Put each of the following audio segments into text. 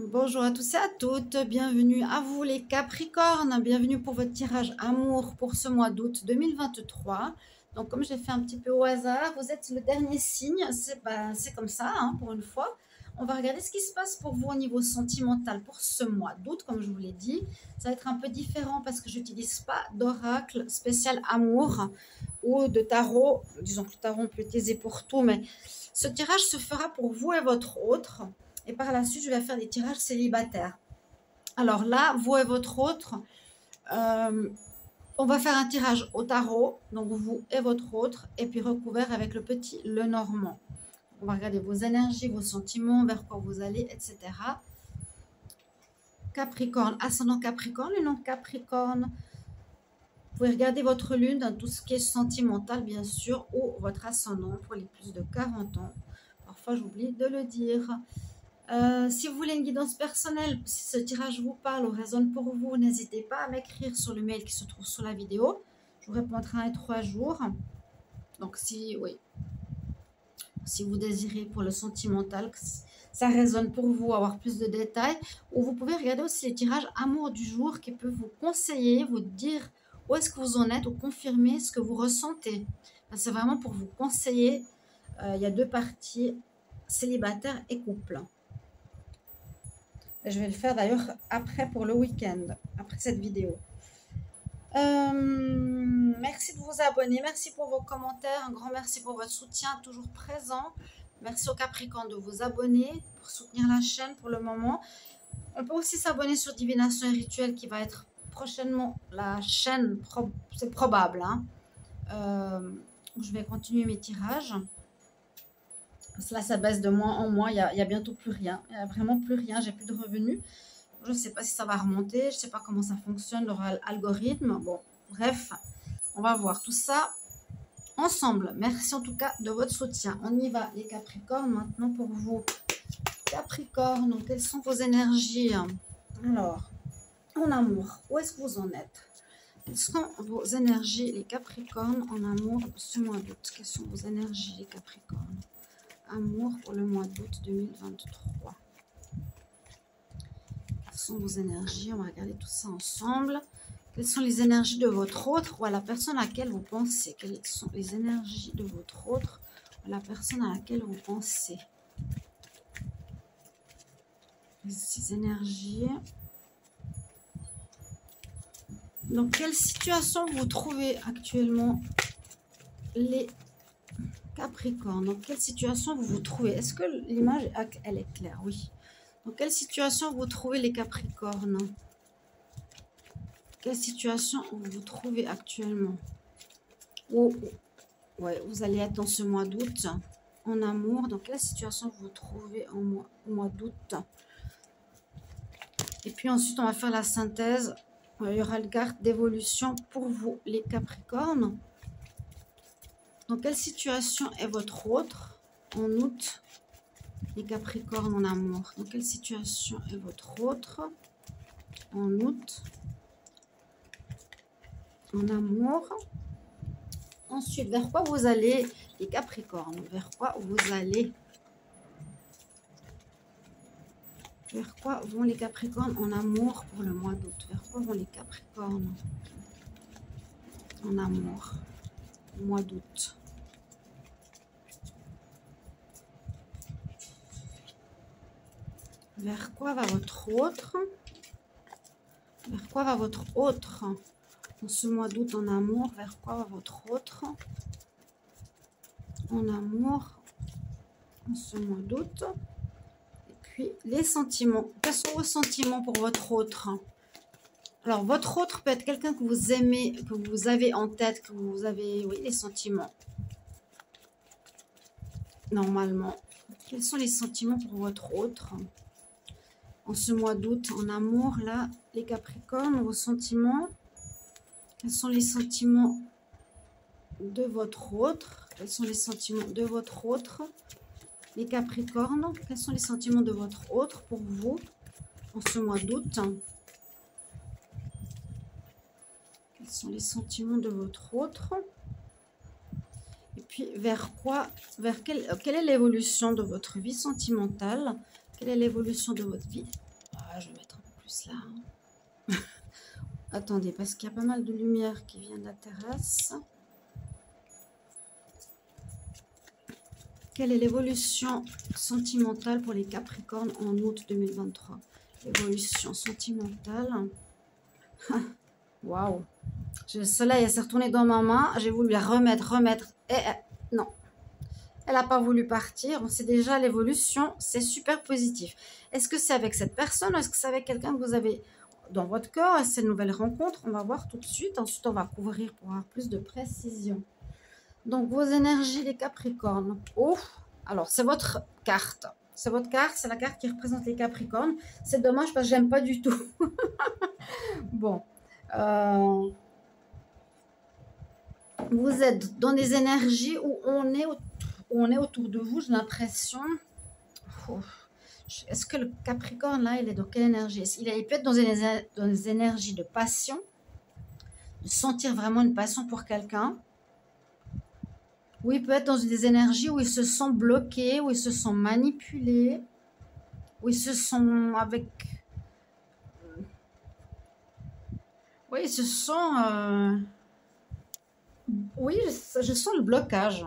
Bonjour à tous et à toutes, bienvenue à vous les Capricornes, bienvenue pour votre tirage amour pour ce mois d'août 2023. Donc comme j'ai fait un petit peu au hasard, vous êtes le dernier signe, c'est comme ça hein, pour une fois. On va regarder ce qui se passe pour vous au niveau sentimental pour ce mois d'août, comme je vous l'ai dit. Ça va être un peu différent parce que je n'utilise pas d'oracle spécial amour ou de tarot. Disons que le tarot on peut l'utiliser pour tout, mais ce tirage se fera pour vous et votre autre. Et par la suite, je vais faire des tirages célibataires. Alors là, vous et votre autre, on va faire un tirage au tarot, donc vous et votre autre, et puis recouvert avec le petit Lenormand. On va regarder vos énergies, vos sentiments, vers quoi vous allez, etc. Capricorne, ascendant Capricorne, le nom Capricorne. Vous pouvez regarder votre lune dans tout ce qui est sentimental, bien sûr, ou votre ascendant pour les plus de 40 ans. Parfois, j'oublie de le dire. Si vous voulez une guidance personnelle, si ce tirage vous parle ou résonne pour vous, n'hésitez pas à m'écrire sur le mail qui se trouve sous la vidéo. Je vous répondrai en 3 jours. Donc si vous désirez pour le sentimental, que ça résonne pour vous, avoir plus de détails, ou vous pouvez regarder aussi les tirages amour du jour qui peuvent vous conseiller, vous dire où est-ce que vous en êtes ou confirmer ce que vous ressentez. C'est vraiment pour vous conseiller. Il y a 2 parties, célibataire et couple. Je vais le faire d'ailleurs après pour le week-end, après cette vidéo. Merci de vous abonner, merci pour vos commentaires, un grand merci pour votre soutien toujours présent. Merci aux Capricornes de vous abonner pour soutenir la chaîne pour le moment. On peut aussi s'abonner sur Divination et Rituel qui va être prochainement la chaîne, c'est probable. Hein, où je vais continuer mes tirages. Cela, ça baisse de mois en mois. Il y a bientôt plus rien. Il n'y a vraiment plus rien. J'ai plus de revenus. Je ne sais pas si ça va remonter. Je ne sais pas comment ça fonctionne, leur algorithme. Bon, bref, on va voir tout ça ensemble. Merci en tout cas de votre soutien. On y va, les Capricornes. Maintenant pour vous. Capricorne, donc, quelles sont vos énergies? Alors, en amour, où est-ce que vous en êtes? Quelles sont vos énergies, les Capricornes, en amour ce mois d'août? Quelles sont vos énergies, les Capricornes? Amour pour le mois d'août 2023. Quelles sont vos énergies? On va regarder tout ça ensemble. Quelles sont les énergies de votre autre ou à la personne à laquelle vous pensez? Quelles sont les énergies de votre autre ou à la personne à laquelle vous pensez? Ces énergies. Dans quelle situation vous trouvez actuellement les Capricorne, dans quelle situation vous vous trouvez? Est-ce que l'image, elle est claire? Oui. Dans quelle situation vous trouvez les Capricornes? Quelle situation vous vous trouvez actuellement? Ouais, vous allez être dans ce mois d'août en amour. Dans quelle situation vous vous trouvez au mois d'août? Et puis ensuite, on va faire la synthèse. Il y aura le carte d'évolution pour vous, les Capricornes. Dans quelle situation est votre autre en août, les Capricornes en amour? Dans quelle situation est votre autre en août, en amour? Ensuite, vers quoi vous allez, les Capricornes? Vers quoi vous allez? Vers quoi vont les Capricornes en amour pour le mois d'août? Vers quoi vont les Capricornes en amour au mois d'août? Vers quoi va votre autre? Vers quoi va votre autre en ce mois d'août en amour? Vers quoi va votre autre en amour en ce mois d'août? Et puis les sentiments. Quels sont vos sentiments pour votre autre? Alors votre autre peut être quelqu'un que vous aimez, que vous avez en tête, que vous avez, oui, les sentiments. Normalement. Quels sont les sentiments pour votre autre en ce mois d'août en amour? Là, les Capricornes, vos sentiments. Quels sont les sentiments de votre autre? Quels sont les sentiments de votre autre? Les Capricornes, quels sont les sentiments de votre autre pour vous en ce mois d'août? Quels sont les sentiments de votre autre? Et puis, vers quoi, quelle est l'évolution de votre vie sentimentale? Quelle est l'évolution de votre vie je vais mettre un peu plus là. Attendez, parce qu'il y a pas mal de lumière qui vient de la terrasse. Quelle est l'évolution sentimentale pour les Capricornes en août 2023? L'évolution sentimentale. Waouh! Le soleil s'est retourné dans ma main. J'ai voulu la remettre. Et non. Elle n'a pas voulu partir. On sait déjà l'évolution. C'est super positif. Est-ce que c'est avec cette personne ou est-ce que c'est avec quelqu'un que vous avez dans votre cœur? Cette nouvelle rencontre, on va voir tout de suite. Ensuite, on va couvrir pour avoir plus de précision. Donc, vos énergies, les Capricornes. Oh, alors, c'est votre carte. C'est votre carte. C'est la carte qui représente les Capricornes. C'est dommage parce que j'aime pas du tout. Bon. Vous êtes dans des énergies où on est autour de vous, j'ai l'impression. Est-ce que le Capricorne, là, il est dans quelle énergie? Il peut être dans des énergies de passion, de sentir vraiment une passion pour quelqu'un. Ou il peut être dans des énergies où ils se sont bloqués, où ils se sont manipulés, où ils se sont avec... Oui, ils se sont... Oui, je sens le blocage.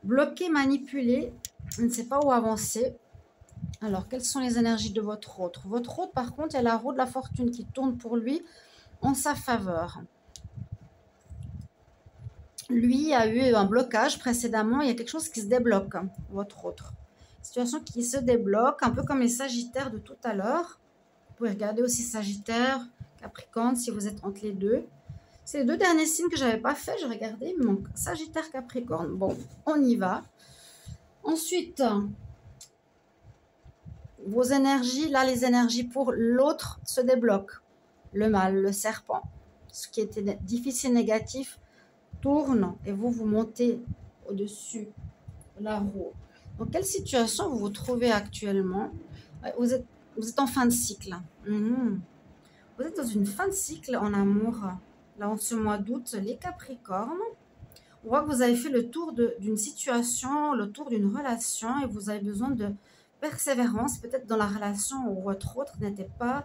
Bloqué, manipulé, je ne sais pas où avancer. Alors, quelles sont les énergies de votre autre? Votre autre, par contre, il y a la roue de la fortune qui tourne pour lui en sa faveur. Lui a eu un blocage précédemment, il y a quelque chose qui se débloque, votre autre. Situation qui se débloque, un peu comme les Sagittaires de tout à l'heure. Vous pouvez regarder aussi Sagittaire, Capricorne, si vous êtes entre les deux. C'est les deux derniers signes que je n'avais pas fait, j'ai regardé, il me manque Sagittaire, Capricorne. Bon, on y va. Ensuite, vos énergies, là, les énergies pour l'autre se débloquent. Le mal, le serpent, ce qui était difficile, négatif, tourne et vous montez au-dessus de la roue. Dans quelle situation vous vous trouvez actuellement? Vous êtes en fin de cycle. Vous êtes dans une fin de cycle en amour. Là, en ce mois d'août, les Capricornes, on voit que vous avez fait le tour d'une situation, le tour d'une relation et vous avez besoin de persévérance, peut-être dans la relation où votre autre n'était pas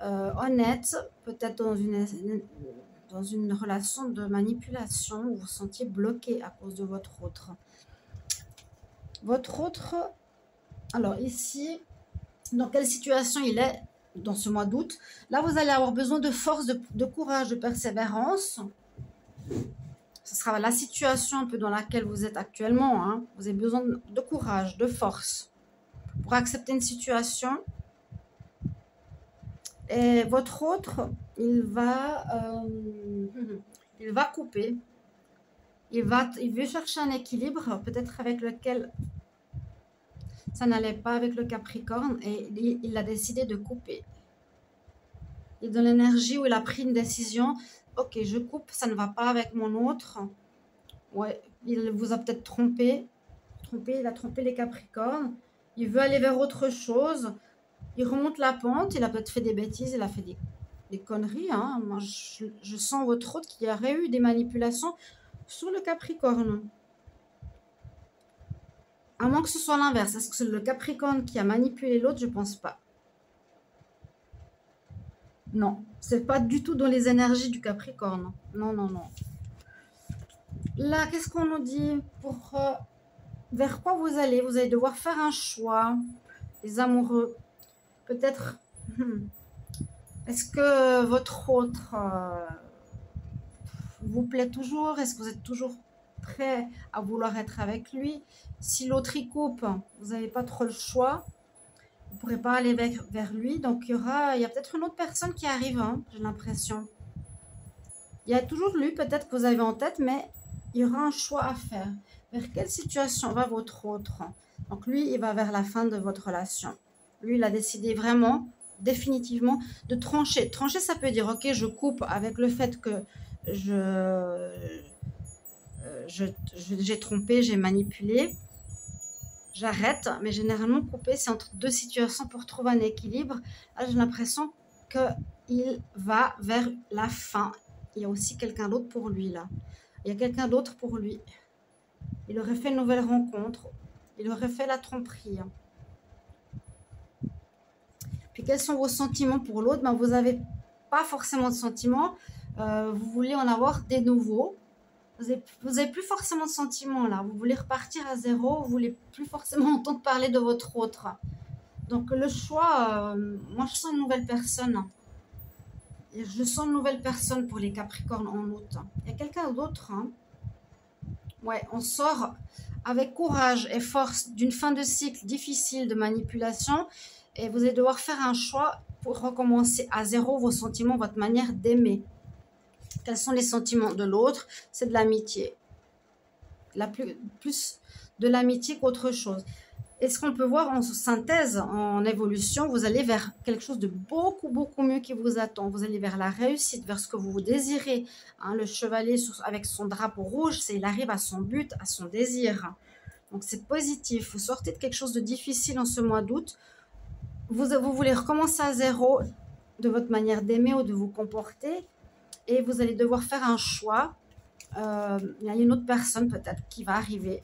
honnête, peut-être dans une relation de manipulation où vous vous sentiez bloqué à cause de votre autre. Votre autre, alors ici, dans quelle situation il est dans ce mois d'août? Là, vous allez avoir besoin de force, de courage, de persévérance. Ce sera la situation un peu dans laquelle vous êtes actuellement. Hein. Vous avez besoin de courage, de force pour accepter une situation. Et votre autre, il va couper. Il veut chercher un équilibre, peut-être avec lequel ça n'allait pas avec le Capricorne et il a décidé de couper. Il est dans l'énergie où il a pris une décision. Ok, je coupe, ça ne va pas avec mon autre. Ouais, il vous a peut-être trompé. Il a trompé les Capricornes. Il veut aller vers autre chose. Il remonte la pente. Il a peut-être fait des bêtises. Il a fait des conneries. Hein. Moi, je sens votre autre qui aurait eu des manipulations sur le Capricorne. À moins que ce soit l'inverse. Est-ce que c'est le Capricorne qui a manipulé l'autre? Je ne pense pas. Non, c'est pas du tout dans les énergies du Capricorne. Non, non, non. Là, qu'est-ce qu'on nous dit pour vers quoi vous allez? Vous allez devoir faire un choix. Les amoureux. Peut-être... Est-ce que votre autre vous plaît toujours? Est-ce que vous êtes toujours prêt à vouloir être avec lui? Si l'autre y coupe, vous n'avez pas trop le choix. Vous ne pourrez pas aller vers lui. Donc, il y a peut-être une autre personne qui arrive, hein, j'ai l'impression. Il y a toujours lui, peut-être que vous avez en tête, mais il y aura un choix à faire. Vers quelle situation va votre autre? Donc, lui, il va vers la fin de votre relation. Lui, il a décidé vraiment, définitivement, de trancher. Trancher, ça peut dire, ok, je coupe avec le fait que j'ai trompé, j'ai manipulé. J'arrête, mais généralement, couper, c'est entre deux situations pour trouver un équilibre. Là, j'ai l'impression qu'il va vers la fin. Il y a aussi quelqu'un d'autre pour lui, là. Il y a quelqu'un d'autre pour lui. Il aurait fait une nouvelle rencontre. Il aurait fait la tromperie. quels sont vos sentiments pour l'autre? Ben, vous n'avez pas forcément de sentiments. Vous voulez en avoir des nouveaux. Vous avez plus forcément de sentiments là. Vous voulez repartir à zéro. Vous voulez plus forcément entendre parler de votre autre. Donc le choix, moi je sens une nouvelle personne. Je sens une nouvelle personne pour les Capricornes en août. Il y a quelqu'un d'autre. Hein. Ouais, on sort avec courage et force d'une fin de cycle difficile de manipulation. Et vous allez devoir faire un choix pour recommencer à zéro vos sentiments, votre manière d'aimer. Quels sont les sentiments de l'autre? C'est de l'amitié. Plus de l'amitié qu'autre chose. Et ce qu'on peut voir en synthèse, en évolution, vous allez vers quelque chose de beaucoup, beaucoup mieux qui vous attend. Vous allez vers la réussite, vers ce que vous désirez. Hein, le chevalier avec son drapeau rouge, il arrive à son but, à son désir. Donc c'est positif. Vous sortez de quelque chose de difficile en ce mois d'août. Vous voulez recommencer à zéro de votre manière d'aimer ou de vous comporter. Et vous allez devoir faire un choix. Il y a une autre personne peut-être qui va arriver.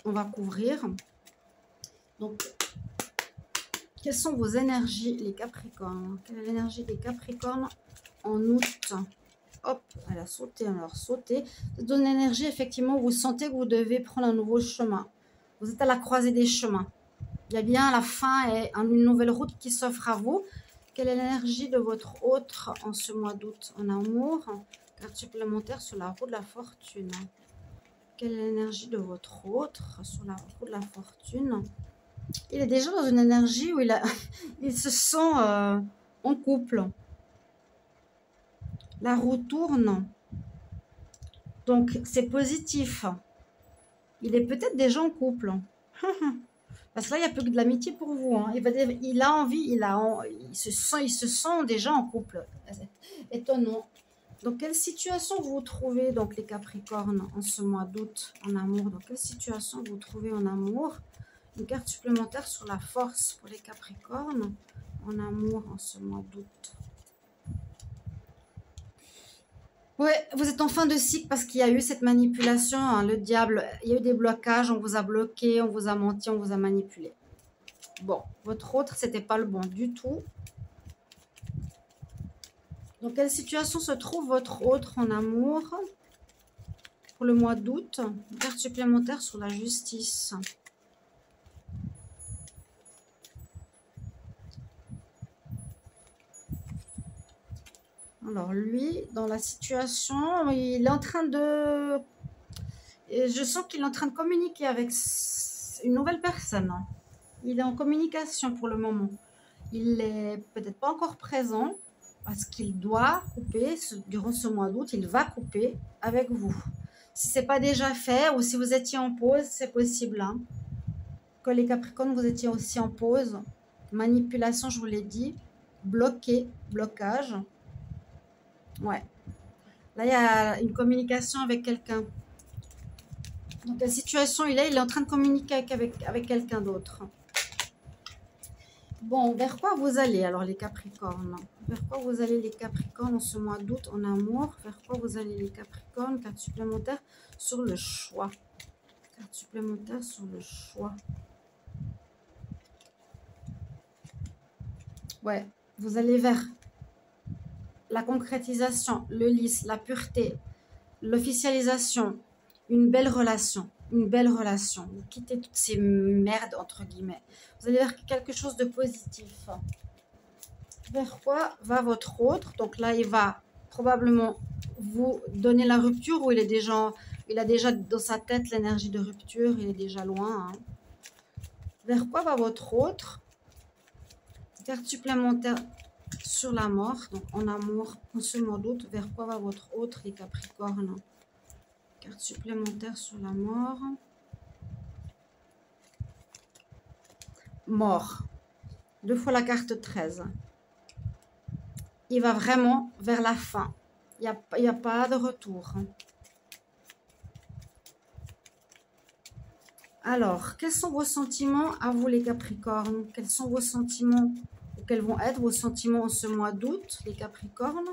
On va couvrir. Donc, quelles sont vos énergies, les Capricornes? Quelle est l'énergie des Capricornes en août? Hop, elle a sauté, alors sauté. C'est une énergie, effectivement, où vous sentez que vous devez prendre un nouveau chemin. Vous êtes à la croisée des chemins. Il y a bien la fin et une nouvelle route qui s'offre à vous. Quelle est l'énergie de votre autre en ce mois d'août en amour? Carte supplémentaire sur la roue de la fortune. Quelle est l'énergie de votre autre sur la roue de la fortune? Il est déjà dans une énergie où il se sent en couple. La roue tourne. Donc, c'est positif. Il est peut-être déjà en couple. Parce que là, il n'y a plus que de l'amitié pour vous. Hein. Il a envie, il se sent déjà en couple. Étonnant. Dans quelle situation vous vous trouvez, donc les Capricornes, en ce mois d'août, en amour? Dans quelle situation vous vous trouvez en amour? Une carte supplémentaire sur la force pour les Capricornes, en amour, en ce mois d'août. Ouais, vous êtes en fin de cycle parce qu'il y a eu cette manipulation, hein, le diable. Il y a eu des blocages, on vous a bloqué, on vous a menti, on vous a manipulé. Bon, votre autre, c'était pas le bon du tout. Dans quelle situation se trouve votre autre en amour pour le mois d'août? Une carte supplémentaire sur la justice. Alors lui, dans la situation, il est en train de... Je sens qu'il est en train de communiquer avec une nouvelle personne. Il est en communication pour le moment. Il n'est peut-être pas encore présent parce qu'il doit couper, durant ce mois d'août, il va couper avec vous. Si ce n'est pas déjà fait ou si vous étiez en pause, c'est possible. Hein. Que les Capricornes, vous étiez aussi en pause. Manipulation, je vous l'ai dit. Bloqué, blocage. Ouais. Là, il y a une communication avec quelqu'un. Donc, la situation, il est en train de communiquer avec quelqu'un d'autre. Bon, vers quoi vous allez alors les Capricornes? Vers quoi vous allez les Capricornes en ce mois d'août en amour? Vers quoi vous allez les Capricornes? Carte supplémentaire sur le choix. Carte supplémentaire sur le choix. Ouais, vous allez vers la concrétisation, le lisse, la pureté, l'officialisation, une belle relation. Une belle relation. Vous quittez toutes ces merdes, entre guillemets. Vous allez vers quelque chose de positif. Vers quoi va votre autre? Donc là, il va probablement vous donner la rupture ou il a déjà dans sa tête l'énergie de rupture. Il est déjà loin. Hein. Vers quoi va votre autre? Carte supplémentaire sur la mort. Donc en amour, en ce mois d'août. Vers quoi va votre autre, les Capricornes? Carte supplémentaire sur la mort. Mort. 2 fois la carte 13. Il va vraiment vers la fin. Il n'y a pas de retour. Alors, quels sont vos sentiments à vous les Capricornes? Quels sont vos sentiments ou quels vont être vos sentiments en ce mois d'août, les Capricornes?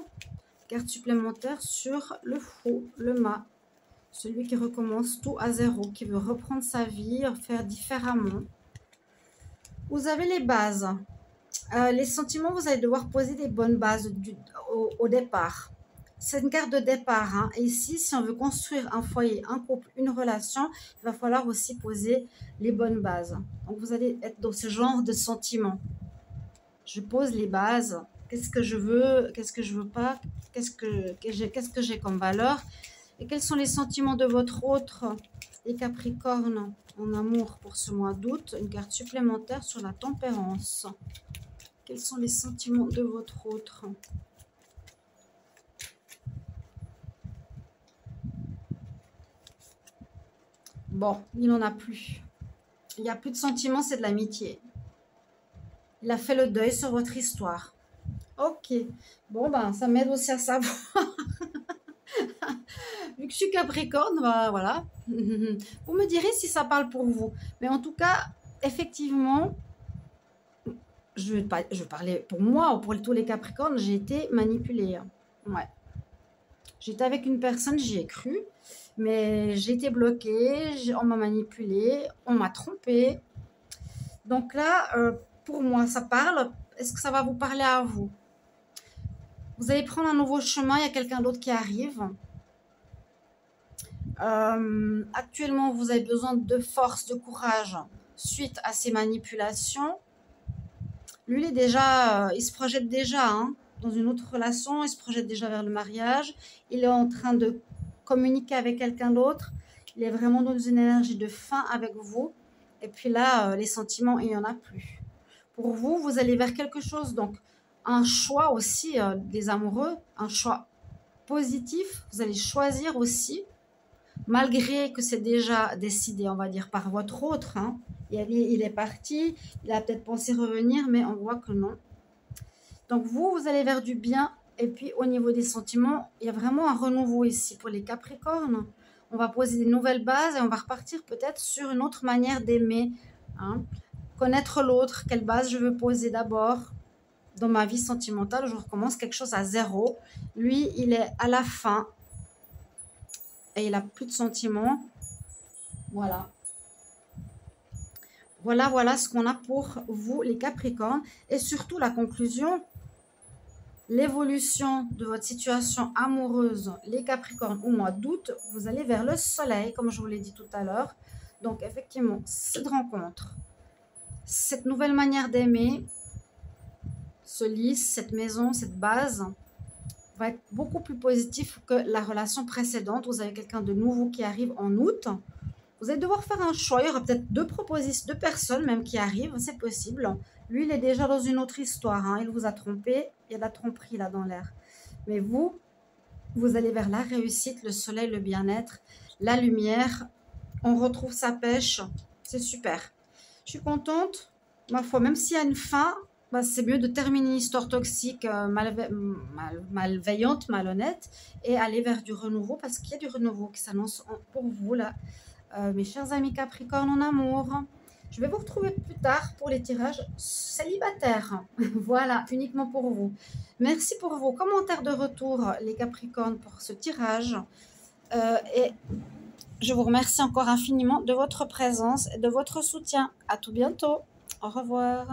Carte supplémentaire sur le fou, le mât. Celui qui recommence tout à zéro, qui veut reprendre sa vie, faire différemment. Vous avez les bases. Les sentiments, vous allez devoir poser des bonnes bases au départ. C'est une carte de départ. Hein. Et ici, si on veut construire un foyer, un couple, une relation, il va falloir aussi poser les bonnes bases. Donc, vous allez être dans ce genre de sentiments. Je pose les bases. Qu'est-ce que je veux? Qu'est-ce que je veux pas? Qu'est-ce que j'ai comme valeur? Et quels sont les sentiments de votre autre? Les Capricornes en amour pour ce mois d'août. Une carte supplémentaire sur la tempérance. Quels sont les sentiments de votre autre? Bon, il n'en a plus. Il n'y a plus de sentiments, c'est de l'amitié. Il a fait le deuil sur votre histoire. Ok. Bon, ben, ça m'aide aussi à savoir. Vu que je suis Capricorne, ben, voilà. Vous me direz si ça parle pour vous. Mais en tout cas, effectivement, je vais parler pour moi ou pour tous les Capricornes, j'ai été manipulée. Ouais. J'étais avec une personne, j'y ai cru, mais j'ai été bloquée, on m'a manipulée, on m'a trompée. Donc là, pour moi, ça parle. Est-ce que ça va vous parler à vous? Vous allez prendre un nouveau chemin, il y a quelqu'un d'autre qui arrive. Actuellement, vous avez besoin de force, de courage suite à ces manipulations. Lui, il est déjà, il se projette déjà dans une autre relation, il se projette déjà vers le mariage. Il est en train de communiquer avec quelqu'un d'autre. Il est vraiment dans une énergie de fin avec vous. Et puis là, les sentiments, il n'y en a plus. Pour vous, vous allez vers quelque chose. Donc, un choix aussi des amoureux, un choix positif. Vous allez choisir aussi, malgré que c'est déjà décidé, on va dire, par votre autre. Il est parti, il a peut-être pensé revenir, mais on voit que non. Donc, vous allez vers du bien. Et puis, au niveau des sentiments, il y a vraiment un renouveau ici pour les Capricornes. On va poser des nouvelles bases et on va repartir peut-être sur une autre manière d'aimer. Connaître l'autre, quelle base je veux poser d'abord dans ma vie sentimentale. Je recommence quelque chose à zéro. Lui, il est à la fin et il n'a plus de sentiments. Voilà. Voilà ce qu'on a pour vous, les Capricornes. Et surtout, la conclusion, l'évolution de votre situation amoureuse, les Capricornes, au mois d'août, vous allez vers le soleil, comme je vous l'ai dit tout à l'heure. Donc, effectivement, cette rencontre, cette nouvelle manière d'aimer, ce lit, cette maison, cette base, va être beaucoup plus positif que la relation précédente. Vous avez quelqu'un de nouveau qui arrive en août. Vous allez devoir faire un choix. Il y aura peut-être deux personnes même qui arrivent, c'est possible. Lui, il est déjà dans une autre histoire. Il vous a trompé. Il y a de la tromperie là dans l'air. Mais vous allez vers la réussite, le soleil, le bien-être, la lumière. On retrouve sa pêche. C'est super. Je suis contente. Ma foi, même s'il y a une fin, c'est mieux de terminer une histoire toxique, malveillante, malhonnête, et aller vers du renouveau, parce qu'il y a du renouveau qui s'annonce pour vous, là, mes chers amis Capricorne en amour. Je vais vous retrouver plus tard pour les tirages célibataires. Voilà, uniquement pour vous. Merci pour vos commentaires de retour, les Capricornes, pour ce tirage. Et je vous remercie encore infiniment de votre présence et de votre soutien. À tout bientôt. Au revoir.